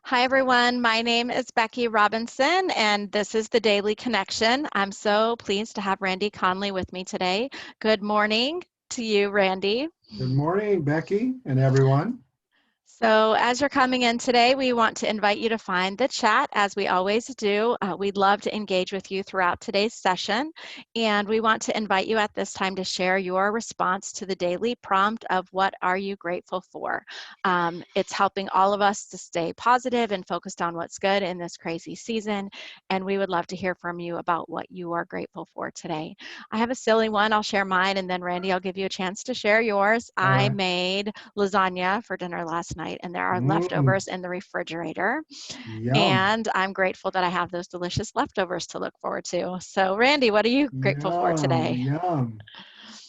Hi, everyone. My name is Becky Robinson, and this is the Daily Connection. I'm so pleased to have Randy Conley with me today. Good morning to you, Randy. Good morning, Becky and everyone. So as you're coming in today, we want to invite you to find the chat as we always do. We'd love to engage with you throughout today's session. And we want to invite you at this time to share your response to the daily prompt of what are you grateful for? It's helping all of us to stay positive and focused on what's good in this crazy season. And we would love to hear from you about what you are grateful for today. I have a silly one. I'll share mine, and then Randy, I'll give you a chance to share yours. All I right. made lasagna for dinner last night, and there are Mm, leftovers in the refrigerator. yum, And I'm grateful that I have those delicious leftovers to look forward to. So, Randy, what are you grateful for yum, today? yum.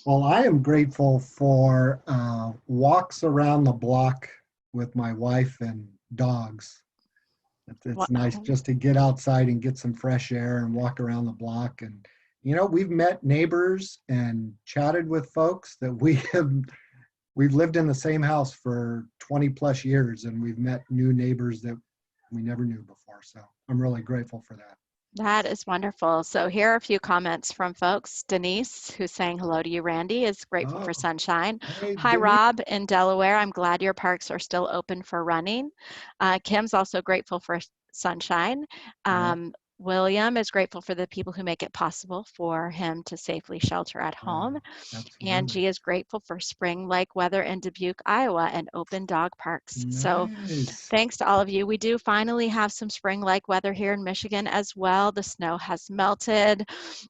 Well, I am grateful for walks around the block with my wife and dogs. It's What, nice just to get outside and get some fresh air and walk around the block. And, we've met neighbors and chatted with folks that we've lived in the same house for 20 plus years, and we've met new neighbors that we never knew before. So I'm really grateful for that. that is wonderful. So here are a few comments from folks. Denise, who's saying hello to you, Randy, is grateful for Oh, sunshine. hey, Hi, Denise. Rob in Delaware. I'm glad your parks are still open for running. Kim's also grateful for sunshine. Yeah, William is grateful for the people who make it possible for him to safely shelter at home. absolutely. Angie is grateful for spring-like weather in Dubuque, Iowa, and open dog parks. So Nice. thanks to all of you. We do finally have some spring-like weather here in Michigan as well. The snow has melted,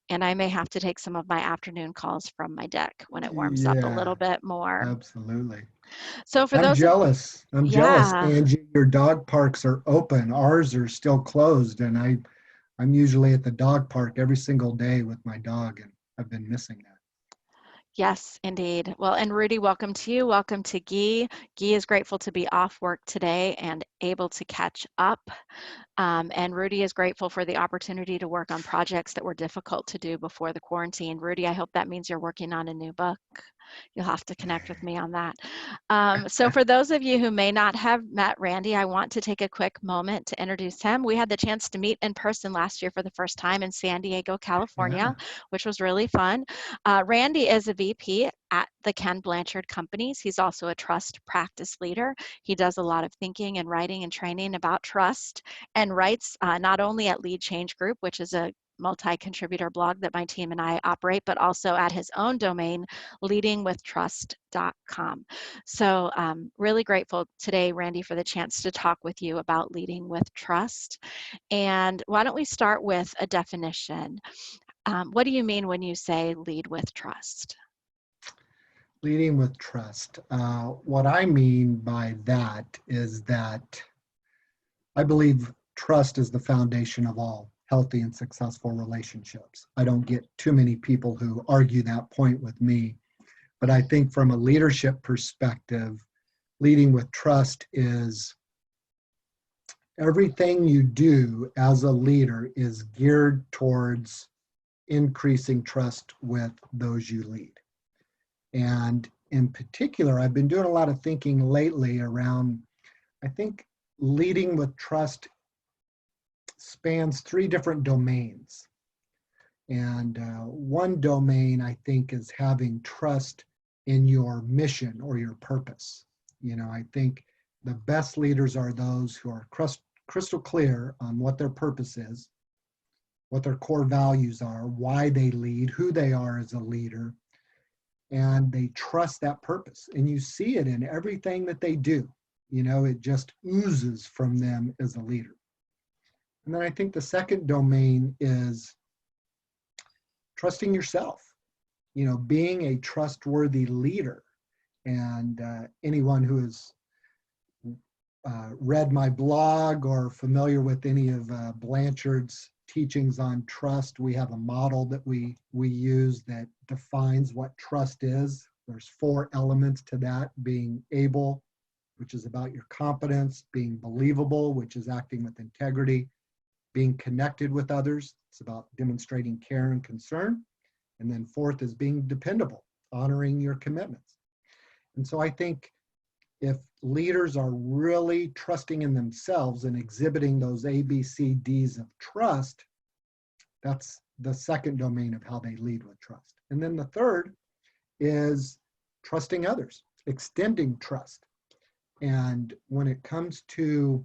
and I may have to take some of my afternoon calls from my deck when it warms up a Yeah, little bit more. absolutely. So for I'm those of, jealous. I'm jealous, yeah. Angie. Your dog parks are open. Ours are still closed, and I'm usually at the dog park every single day with my dog, and I've been missing that. Yes, indeed. Well, and Rudy, welcome to you. Welcome to Guy. Guy is grateful to be off work today and able to catch up. And Rudy is grateful for the opportunity to work on projects that were difficult to do before the quarantine. Rudy, I hope that means you're working on a new book. You'll have to connect with me on that. So for those of you who may not have met Randy, I want to take a quick moment to introduce him. We had the chance to meet in person last year for the first time in San Diego, California, Yeah. which was really fun. Randy is a VP at the Ken Blanchard Companies. He's also a trust practice leader. He does a lot of thinking and writing and training about trust, and writes not only at Lead Change Group, which is a multi-contributor blog that my team and I operate, but also at his own domain, leadingwithtrust.com. So really grateful today, Randy, for the chance to talk with you about leading with trust. And why don't we start with a definition? What do you mean when you say lead with trust? Leading with trust. What I mean by that is that I believe trust is the foundation of all healthy and successful relationships. I don't get too many people who argue that point with me, but I think from a leadership perspective, leading with trust is everything you do as a leader is geared towards increasing trust with those you lead. And in particular, I've been doing a lot of thinking lately around, I think leading with trust spans three different domains. And one domain, I think, is having trust in your mission or your purpose. I think the best leaders are those who are crystal clear on what their purpose is, what their core values are, why they lead, who they are as a leader, and they trust that purpose. And you see it in everything that they do. It just oozes from them as a leader. And then I think the second domain is trusting yourself, being a trustworthy leader. And anyone who has read my blog or familiar with any of Blanchard's teachings on trust, we have a model that we use that defines what trust is. There's four elements to that: being able, which is about your competence; being believable, which is acting with integrity; being connected with others, it's about demonstrating care and concern; and then fourth is being dependable, honoring your commitments. And so I think if leaders are really trusting in themselves and exhibiting those ABCDs of trust, that's the second domain of how they lead with trust. And then the third is trusting others, extending trust. And when it comes to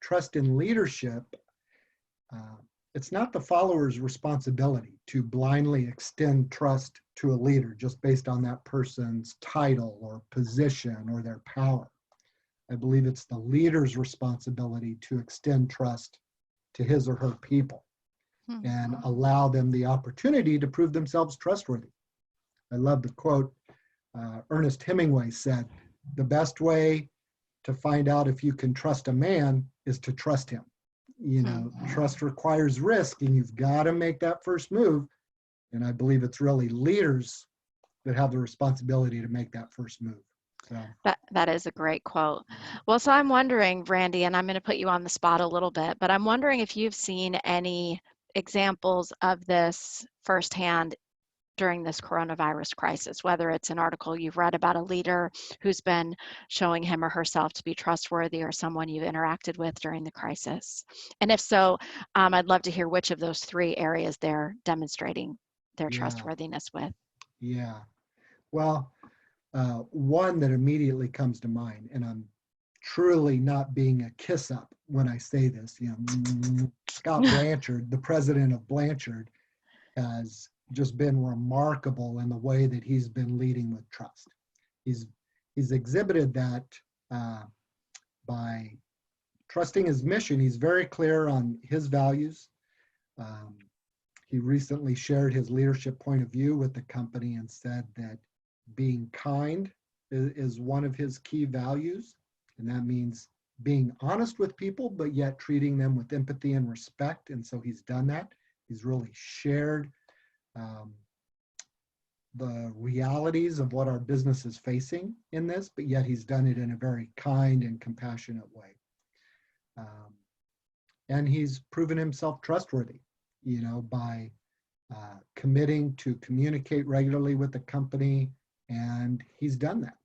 trust in leadership, it's not the follower's responsibility to blindly extend trust to a leader just based on that person's title or position or their power. I believe it's the leader's responsibility to extend trust to his or her people and allow them the opportunity to prove themselves trustworthy. I love the quote Ernest Hemingway said, "The best way to find out if you can trust a man is to trust him." You know, trust requires risk, and you've got to make that first move. And I believe it's really leaders that have the responsibility to make that first move. So That is a great quote. Well, so I'm wondering, Randy, and I'm going to put you on the spot a little bit, but I'm wondering if you've seen any examples of this firsthand during this coronavirus crisis, whether it's an article you've read about a leader who's been showing him or herself to be trustworthy, or someone you've interacted with during the crisis. And if so, I'd love to hear which of those three areas they're demonstrating their yeah, trustworthiness with. yeah. Well, one that immediately comes to mind, and I'm truly not being a kiss up when I say this, you know, Scott Blanchard, the president of Blanchard, has just been remarkable in the way that he's been leading with trust. He's exhibited that by trusting his mission. He's very clear on his values. Um, he recently shared his leadership point of view with the company and said that being kind is one of his key values. And that means being honest with people, but yet treating them with empathy and respect. And so he's done that. He's really shared the realities of what our business is facing in this, but yet he's done it in a very kind and compassionate way. And he's proven himself trustworthy, you know, by committing to communicate regularly with the company, and he's done that.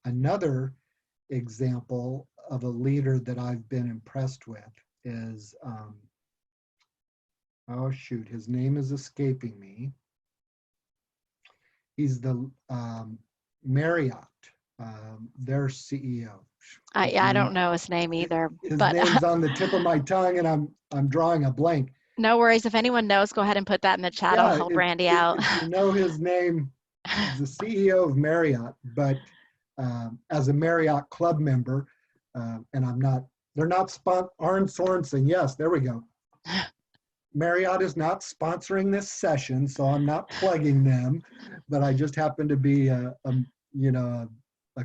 Another example of a leader that I've been impressed with is, oh shoot, his name is escaping me. He's the Marriott, their CEO. I don't know his name either, His but name's on the tip of my tongue, and I'm drawing a blank. no worries. If anyone knows, go ahead and put that in the chat. I'll Yeah, help Randy out. if you know his name, he's the CEO of Marriott, but as a Marriott club member, and they're not Arn Sorensen, yes, there we go. Marriott is not sponsoring this session, so I'm not plugging them, but I just happen to be a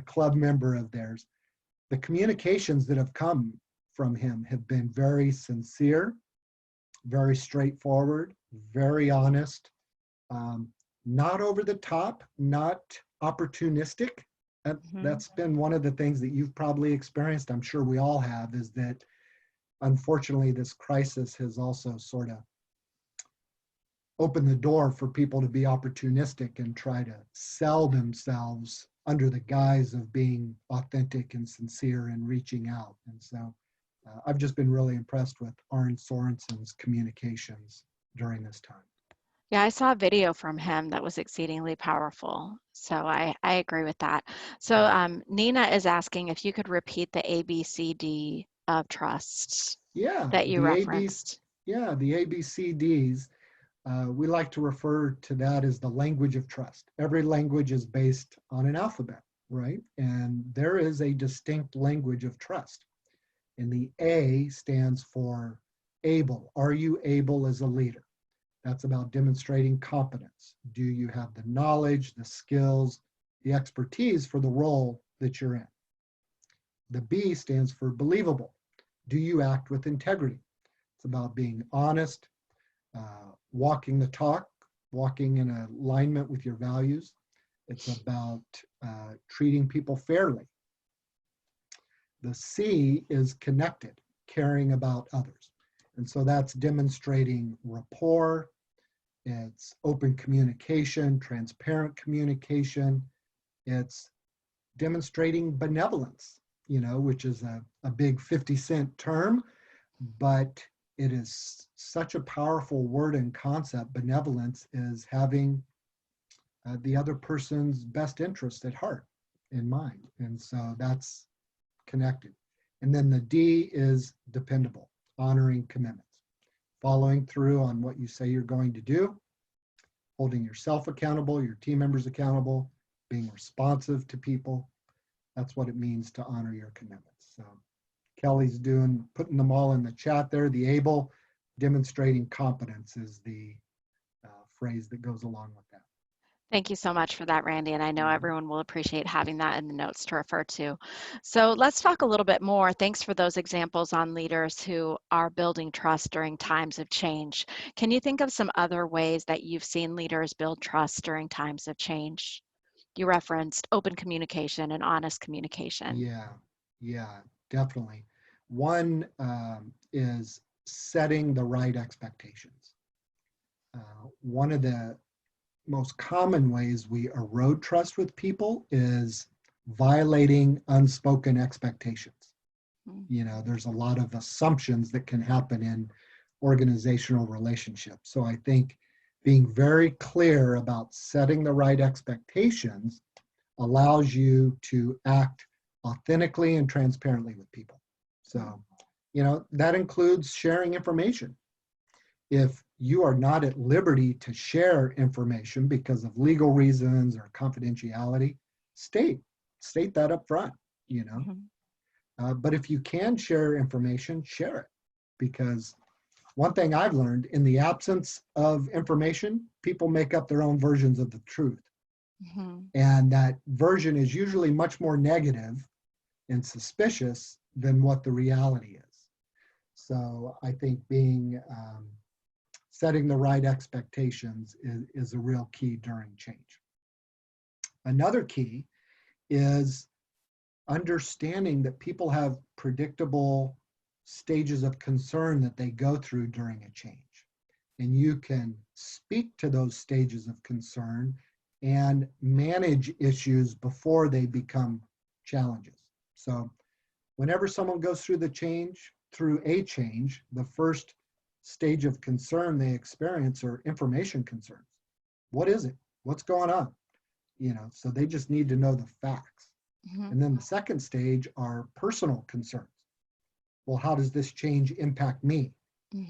club member of theirs. The communications that have come from him have been very sincere, very straightforward, very honest, not over the top, not opportunistic. That's been one of the things that you've probably experienced, I'm sure we all have, is that unfortunately this crisis has also sort of opened the door for people to be opportunistic and try to sell themselves under the guise of being authentic and sincere and reaching out. And so I've just been really impressed with Arn Sorensen's communications during this time. Yeah, I saw a video from him that was exceedingly powerful. So I agree with that. So Nina is asking if you could repeat the ABCD of trust that you referenced. The ABCDs. We like to refer to that as the language of trust. Every language is based on an alphabet, right? And there is a distinct language of trust. And the A stands for able. Are you able as a leader? That's about demonstrating competence. Do you have the knowledge, the skills, the expertise for the role that you're in? The B stands for believable. Do you act with integrity? It's about being honest, walking the talk, walking in alignment with your values. It's about treating people fairly. The C is connected, caring about others. And so that's demonstrating rapport. It's open communication, transparent communication. It's demonstrating benevolence, which is a big 50-cent term, but it is such a powerful word and concept. Benevolence is having the other person's best interest at heart in mind. And so that's connected. And then the D is dependable, honoring commitments, following through on what you say you're going to do, holding yourself accountable, your team members accountable, being responsive to people. That's what it means to honor your commitments. So Kelly's putting them all in the chat there. The able, demonstrating competence is the phrase that goes along with that. Thank you so much for that, Randy. And I know everyone will appreciate having that in the notes to refer to. So let's talk a little bit more. Thanks for those examples on leaders who are building trust during times of change. Can you think of some other ways that you've seen leaders build trust during times of change? You referenced open communication and honest communication. Yeah, definitely. One is setting the right expectations. One of the most common ways we erode trust with people is violating unspoken expectations. There's a lot of assumptions that can happen in organizational relationships. So I think being very clear about setting the right expectations allows you to act authentically and transparently with people. So, that includes sharing information. If you are not at liberty to share information because of legal reasons or confidentiality, state that up front, But if you can share information, share it. Because one thing I've learned, in the absence of information, people make up their own versions of the truth. And that version is usually much more negative and suspicious than what the reality is. So I think setting the right expectations is a real key during change. Another key is understanding that people have predictable stages of concern that they go through during a change. And you can speak to those stages of concern and manage issues before they become challenges. So whenever someone goes through a change, the first stage of concern they experience are information concerns. What is it? What's going on? So they just need to know the facts. And then the second stage are personal concerns. Well, how does this change impact me?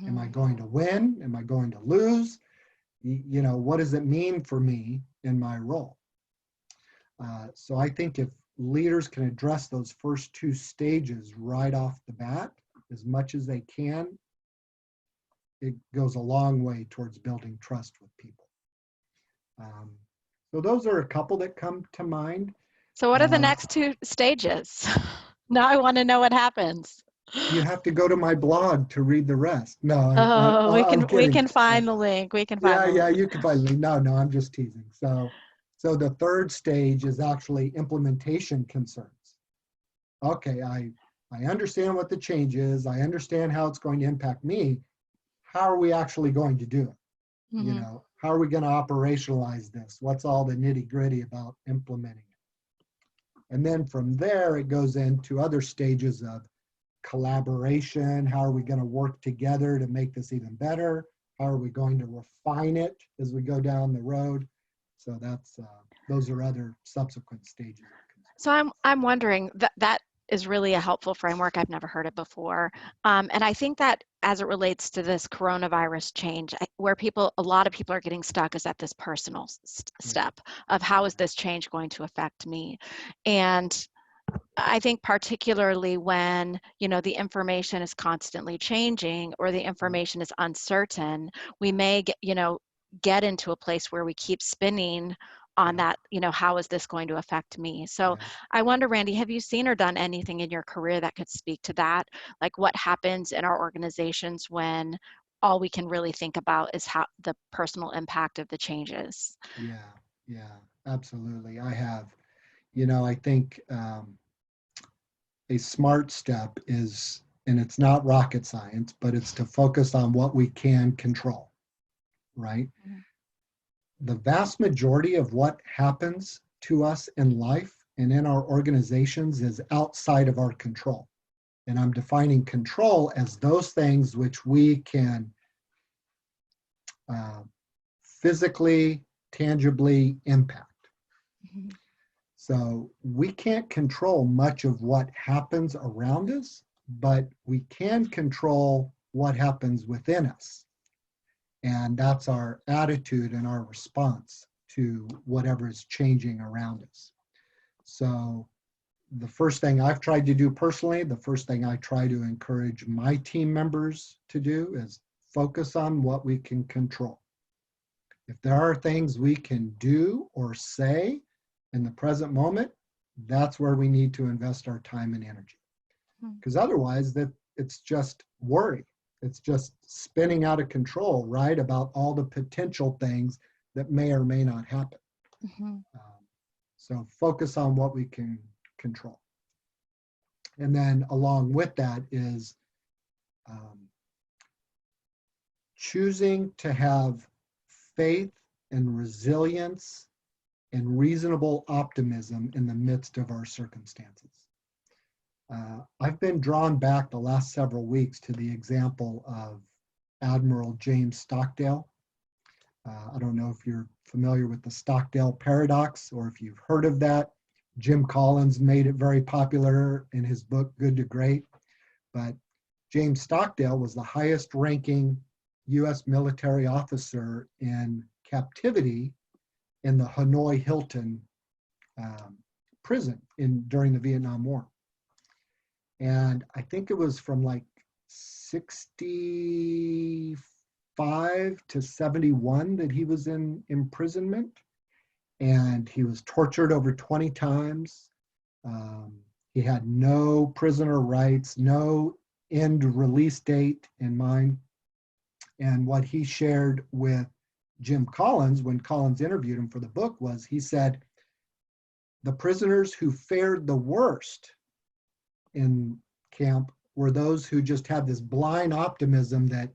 Am I going to win? Am I going to lose? What does it mean for me in my role? So I think if leaders can address those first two stages right off the bat, as much as they can, it goes a long way towards building trust with people. So those are a couple that come to mind. So what are the next two stages? Now I want to know what happens. You have to go to my blog to read the rest. No, we can find the link. We can find the link. You can find the link. No, I'm just teasing. So the third stage is actually implementation concerns. Okay, I understand what the change is. I understand how it's going to impact me. How are we actually going to do it? How are we going to operationalize this? What's all the nitty-gritty about implementing it? And then from there, it goes into other stages of collaboration. How are we going to work together to make this even better? How are we going to refine it as we go down the road? So those are other subsequent stages. So I'm wondering that is really a helpful framework. I've never heard it before. And I think that as it relates to this coronavirus change, where a lot of people are getting stuck is at this personal step of how is this change going to affect me? And I think particularly when, the information is constantly changing or the information is uncertain, we may get into a place where we keep spinning on that, how is this going to affect me? So I wonder, Randy, have you seen or done anything in your career that could speak to that? Like what happens in our organizations when all we can really think about is how the personal impact of the changes? Yeah, absolutely. I have. I think a smart step is, and it's not rocket science, but it's to focus on what we can control, right? The vast majority of what happens to us in life and in our organizations is outside of our control. And I'm defining control as those things which we can uh, physically, tangibly impact. Mhm. So we can't control much of what happens around us, but we can control what happens within us. And that's our attitude and our response to whatever is changing around us. So the first thing I've tried to do personally, the first thing I try to encourage my team members to do is focus on what we can control. If there are things we can do or say in the present moment, that's where we need to invest our time and energy. Mhm. Because otherwise, that it's just worry. It's just spinning out of control, right? About all the potential things that may or may not happen. Mhm. So focus on what we can control. And then along with that is um, choosing to have faith and resilience and reasonable optimism in the midst of our circumstances. I've been drawn back the last several weeks to the example of Admiral James Stockdale. I don't know if you're familiar with the Stockdale paradox or if you've heard of that. Jim Collins made it very popular in his book, Good to Great. But James Stockdale was the highest ranking US military officer in captivity in the Hanoi Hilton prison during the Vietnam War. And I think it was from like 65 to 71 that he was in imprisonment. And he was tortured over 20 times. He had no prisoner rights, no end release date in mind. And what he shared with Jim Collins when Collins interviewed him for the book was he said, the prisoners who fared the worst in camp were those who just had this blind optimism that,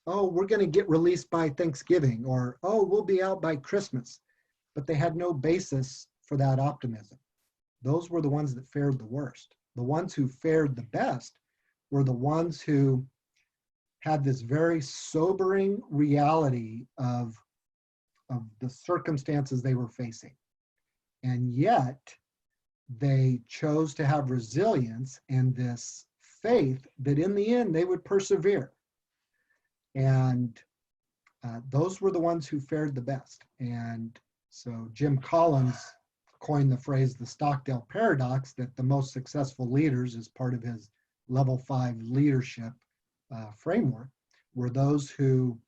oh, we're going to get released by Thanksgiving, or, oh, we'll be out by Christmas. But they had no basis for that optimism. Those were the ones that fared the worst. The ones who fared the best were the ones who had this very sobering reality of the circumstances they were facing. And yet they chose to have resilience and this faith that in the end they would persevere. And those were the ones who fared the best. And so Jim Collins coined the phrase the Stockdale paradox, that the most successful leaders, as part of his level 5 leadership framework, were those who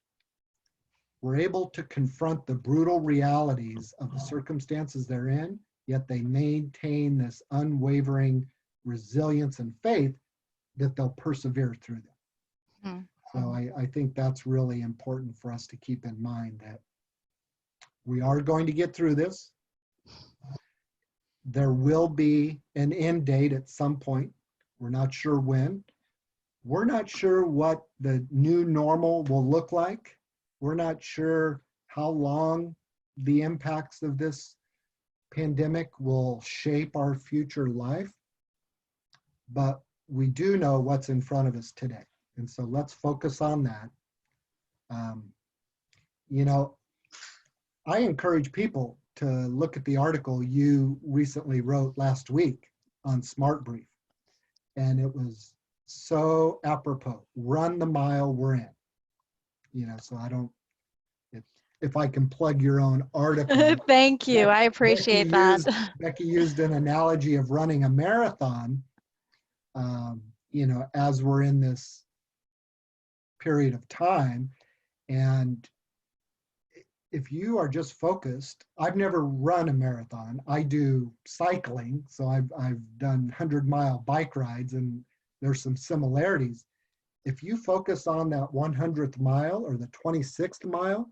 were able to confront the brutal realities of the circumstances they're in, yet they maintain this unwavering resilience and faith that they'll persevere through them. Mhm. So I think that's really important for us to keep in mind, that we are going to get through this. There will be an end date at some point. We're not sure when. We're not sure what the new normal will look like. We're not sure how long the impacts of this pandemic will shape our future life, but we do know what's in front of us today. And so let's focus on that. Um, you know, I encourage people to look at the article you recently wrote last week on Smart Brief. And it was so apropos. Run the mile we're in. So I don't, if I can plug your own article. Thank you. I Becky appreciate that. used, Becky used an analogy of running a marathon, as we're in this period of time. And if you are just focused, I've never run a marathon. I do cycling. So I've done 100-mile bike rides, and there's some similarities. If you focus on that 100th mile or the 26th mile,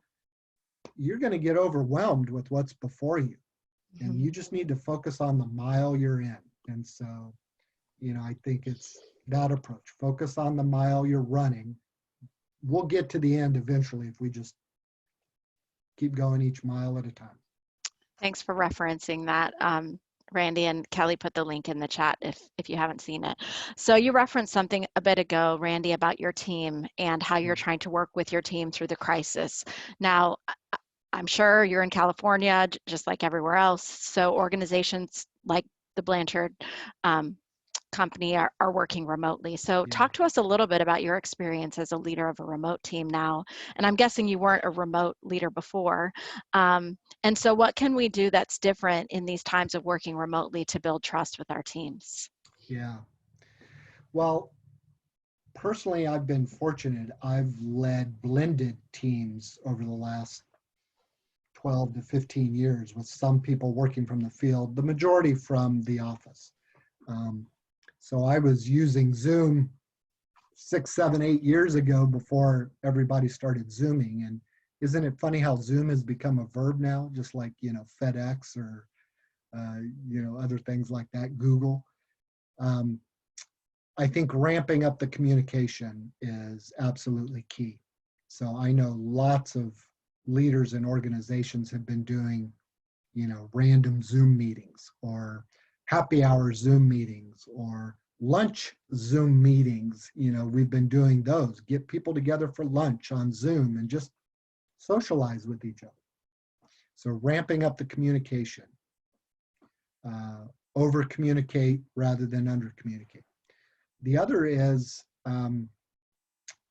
you're going to get overwhelmed with what's before you. And you just need to focus on the mile you're in. And so, I think it's that approach. Focus on the mile you're running. We'll get to the end eventually if we just keep going each mile at a time. Thanks for referencing that. Randy, and Kelly put the link in the chat if you haven't seen it. So you referenced something a bit ago, Randy, about your team and how you're Yeah. trying to work with your team through the crisis. Now, I'm sure you're in California, just like everywhere else. So organizations like the Blanchard um, company are working remotely. So Yeah. talk to us a little bit about your experience as a leader of a remote team now. And I'm guessing you weren't a remote leader before. And so what can we do that's different in these times of working remotely to build trust with our teams? Yeah. Well, personally, I've been fortunate. I've led blended teams over the last 12 to 15 years with some people working from the field, the majority from the office. Um, so I was using Zoom 6, 7, 8 years ago before everybody started Zooming. And isn't it funny how Zoom has become a verb now, just like, FedEx or, other things like that, Google. Um, I think ramping up the communication is absolutely key. So I know lots of leaders and organizations have been doing, random Zoom meetings or happy hour Zoom meetings or lunch Zoom meetings. We've been doing those, get people together for lunch on Zoom and just socialize with each other. So ramping up the communication, uh, over communicate rather than under communicate. The other is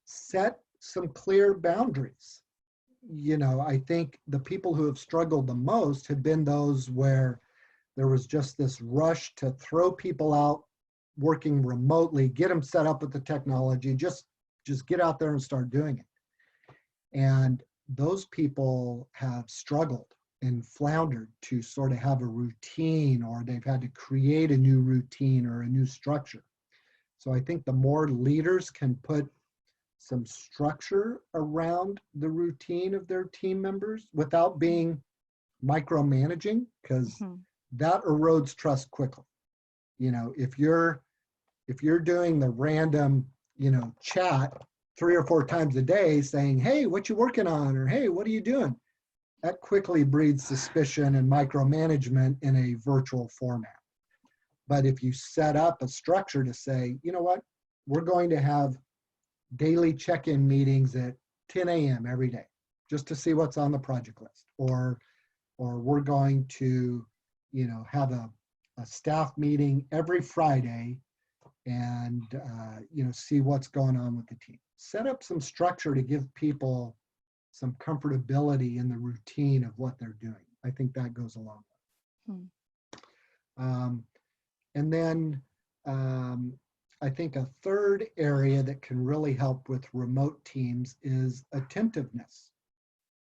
set some clear boundaries. I think the people who have struggled the most have been those where there was just this rush to throw people out working remotely, get them set up with the technology, just get out there and start doing it. And those people have struggled and floundered to sort of have a routine, or they've had to create a new routine or a new structure. So I think the more leaders can put some structure around the routine of their team members without being micromanaging, because Mhm. that erodes trust quickly. If you're doing the random, chat 3 or 4 times a day saying, hey, what you working on? Or hey, what are you doing? That quickly breeds suspicion and micromanagement in a virtual format. But if you set up a structure to say, you know what, we're going to have daily check-in meetings at 10 a.m. every day, just to see what's on the project list, or we're going to, have a staff meeting every Friday and see what's going on with the team. Set up some structure to give people some comfortability in the routine of what they're doing. I think that goes a long Hmm. way. And then I think a third area that can really help with remote teams is attentiveness.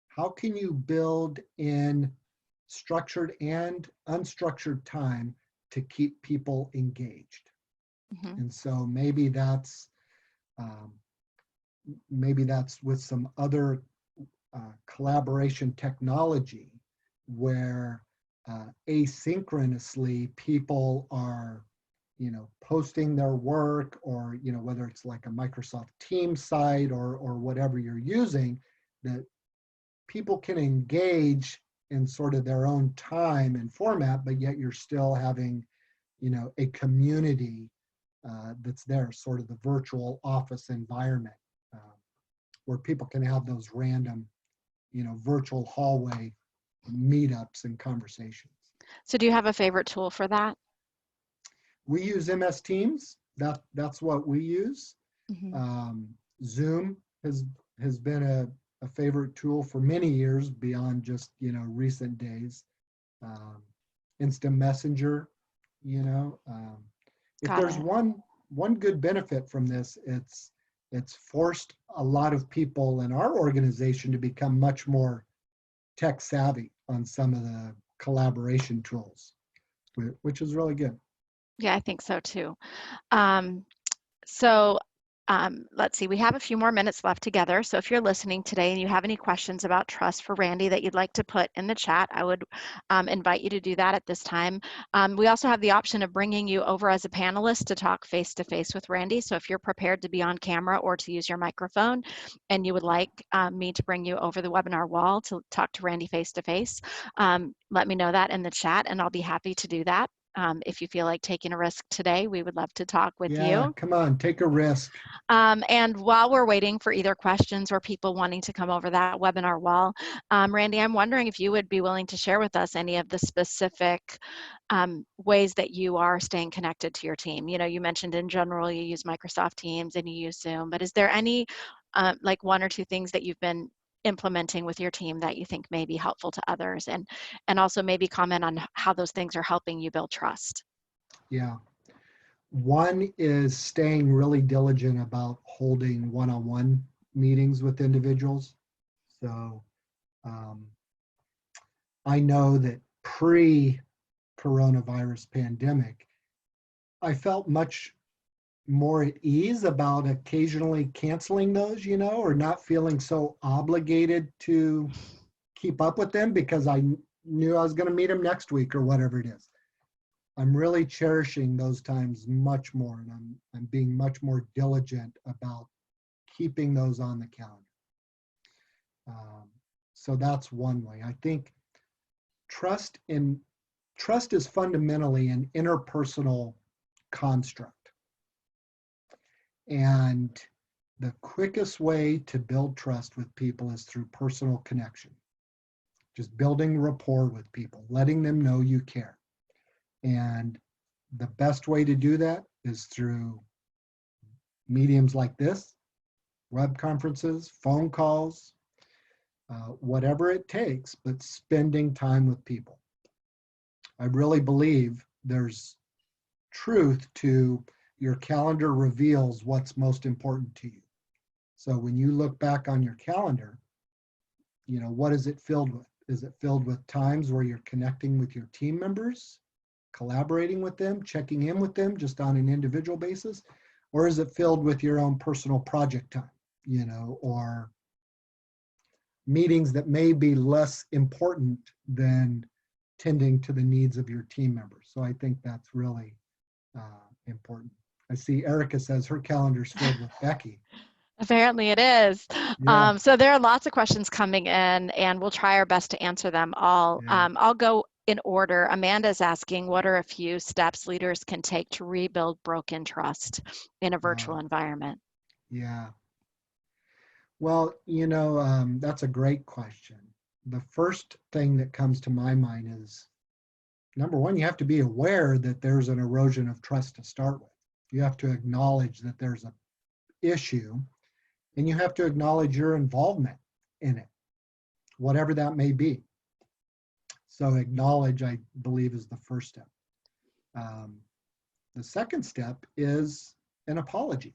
How can you build in structured and unstructured time to keep people engaged? Mhm. And so um, maybe that's with some other collaboration technology where asynchronously people are posting their work, or whether it's like a Microsoft Teams site or whatever you're using, that people can engage in sort of their own time and format, but yet you're still having a community that's there, sort of the virtual office environment, uh, where people can have those random virtual hallway meetups and conversations. So do you have a favorite tool for that? We use MS Teams. That's what we use. Mhm. Um, Zoom has been a favorite tool for many years beyond just recent days. Um, Instant Messenger. If Got there's it. one good benefit from this, it's forced a lot of people in our organization to become much more tech savvy on some of the collaboration tools, which is really good. Yeah, I think so too. Um, So let's see, we have a few more minutes left together. So if you're listening today and you have any questions about trust for Randy that you'd like to put in the chat, I would invite you to do that at this time. We also have the option of bringing you over as a panelist to talk face to face with Randy. So if you're prepared to be on camera or to use your microphone and you would like me to bring you over the webinar wall to talk to Randy face to face, let me know that in the chat and I'll be happy to do that. If you feel like taking a risk today, we would love to talk with Yeah, you. come on, take a risk. And while we're waiting for either questions or people wanting to come over that webinar wall, Randy, I'm wondering if you would be willing to share with us any of the specific ways that you are staying connected to your team. You know, you mentioned in general you use Microsoft Teams and you use Zoom, but is there any like one or two things that you've been implementing with your team that you think may be helpful to others, and also maybe comment on how those things are helping you build trust? Yeah. One is staying really diligent about holding one-on-one meetings with individuals. So um, I know that pre-coronavirus pandemic, I felt much more at ease about occasionally canceling those, or not feeling so obligated to keep up with them because I knew I was going to meet them next week or whatever it is. I'm really cherishing those times much more, and I'm being much more diligent about keeping those on the calendar. Um, so that's one way. I think trust is fundamentally an interpersonal construct, and the quickest way to build trust with people is through personal connection. Just building rapport with people, letting them know you care. And the best way to do that is through mediums like this, web conferences, phone calls, whatever it takes, but spending time with people. I really believe there's truth to your calendar reveals what's most important to you. So when you look back on your calendar, what is it filled with? Is it filled with times where you're connecting with your team members, collaborating with them, checking in with them just on an individual basis? Or is it filled with your own personal project time, or meetings that may be less important than tending to the needs of your team members? So I think that's really important. I see Erica says her calendar's filled with Becky. Apparently it is. Yeah, So there are lots of questions coming in, and we'll try our best to answer them all. yeah. I'll go in order. Amanda's asking, what are a few steps leaders can take to rebuild broken trust in a virtual environment? Yeah. Well, that's a great question. The first thing that comes to my mind is, number one, you have to be aware that there's an erosion of trust to start with. You have to acknowledge that there's an issue, and you have to acknowledge your involvement in it, whatever that may be. So acknowledge, I believe, is the first step. Um, the second step is an apology.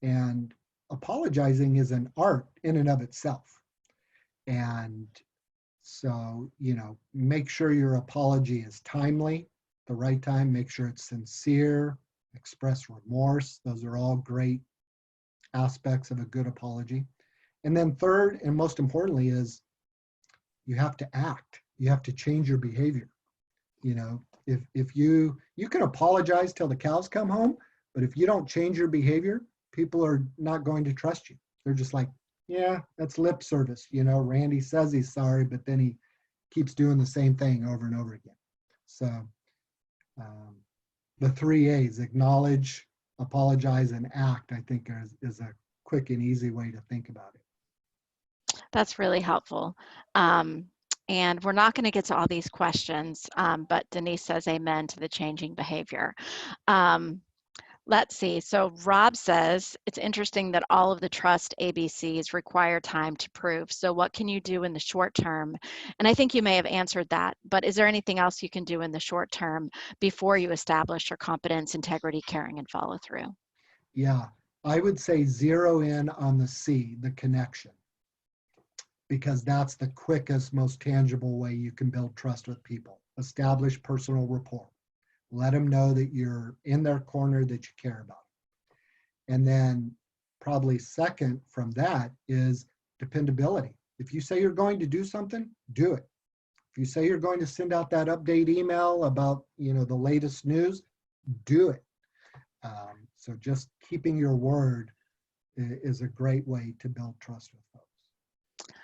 And apologizing is an art in and of itself. And so, make sure your apology is timely, the right time, make sure it's sincere, express remorse. Those are all great aspects of a good apology. And then third, and most importantly, is you have to act. You have to change your behavior. If you can apologize till the cows come home, but if you don't change your behavior, people are not going to trust you. They're just like, yeah, that's lip service. Randy says he's sorry, but then he keeps doing the same thing over and over again. So the 3 A's, acknowledge, apologize, and act, I think is a quick and easy way to think about it. That's really helpful. And we're not going to get to all these questions, but Denise says amen to the changing behavior. Let's see. So Rob says, it's interesting that all of the trust ABCs require time to prove. So what can you do in the short term? And I think you may have answered that, but is there anything else you can do in the short term before you establish your competence, integrity, caring, and follow through? Yeah, I would say zero in on the C, the connection, because that's the quickest, most tangible way you can build trust with people. Establish personal rapport. Let them know that you're in their corner, that you care about them. And then probably second from that is dependability. If you say you're going to do something, do it. If you say you're going to send out that update email about, the latest news, do it. So just keeping your word is a great way to build trust with folks.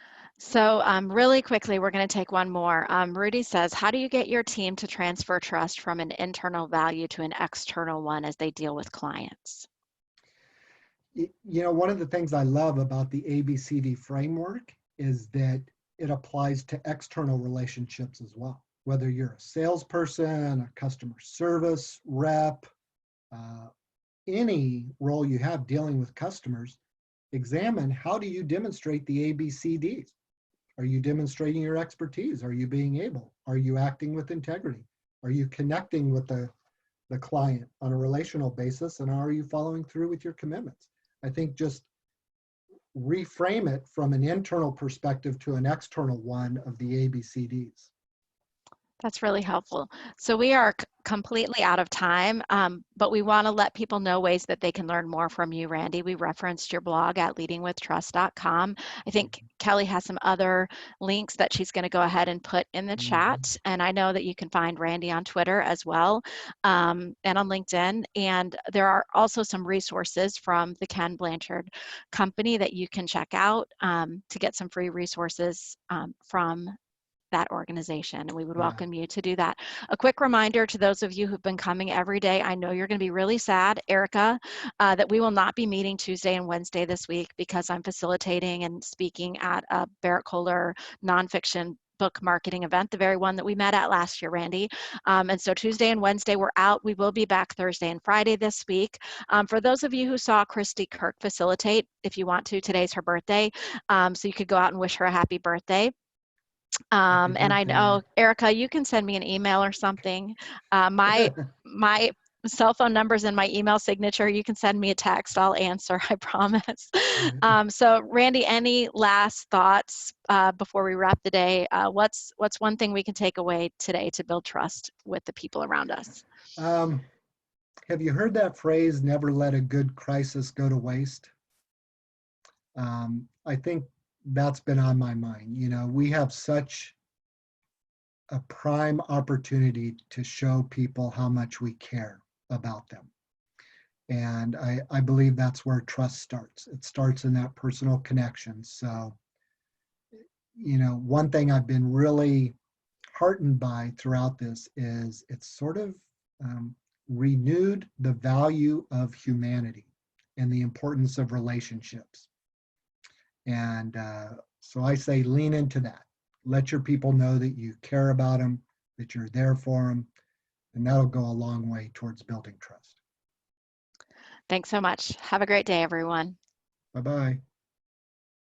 So really quickly, we're going to take one more. Rudy says, how do you get your team to transfer trust from an internal value to an external one as they deal with clients? You know, one of the things I love about the ABCD framework is that it applies to external relationships as well. Whether you're a salesperson, a customer service rep, uh, any role you have dealing with customers, examine how do you demonstrate the ABCDs? Are you demonstrating your expertise? Are you being able? Are you acting with integrity? Are you connecting with the client on a relational basis? And are you following through with your commitments? I think just reframe it from an internal perspective to an external one of the ABCDs. That's really helpful. So we are completely out of time, but we want to let people know ways that they can learn more from you, Randy. We referenced your blog at leadingwithtrust.com. I think Kelly has some other links that she's going to go ahead and put in the Mm-hmm. chat. And I know that you can find Randy on Twitter as well, and on LinkedIn. And there are also some resources from the Ken Blanchard Company that you can check out to get some free resources from that organization, and we would Yeah. welcome you to do that. A quick reminder to those of you who've been coming every day, I know you're going to be really sad, Erica, that we will not be meeting Tuesday and Wednesday this week because I'm facilitating and speaking at a Barrett Kohler nonfiction book marketing event, the very one that we met at last year, Randy. And so Tuesday and Wednesday we're out. We will be back Thursday and Friday this week. For those of you who saw Christy Kirk facilitate, if you want to, today's her birthday. So you could go out and wish her a happy birthday. Happy And I birthday. know, Erica, you can send me an email or something. My cell phone number's in my email signature. You can send me a text. I'll answer, I promise. So Randy, any last thoughts before we wrap the day? What's one thing we can take away today to build trust with the people around us? um, have you heard that phrase, never let a good crisis go to waste? I think that's been on my mind. You know, we have such a prime opportunity to show people how much we care about them. And I believe that's where trust starts. It starts in that personal connection. So, you know, one thing I've been really heartened by throughout this is it's sort of renewed the value of humanity and the importance of relationships. And so I say lean into that. Let your people know that you care about them, that you're there for them, and that'll go a long way towards building trust. Thanks so much. Have a great day, everyone. Bye bye.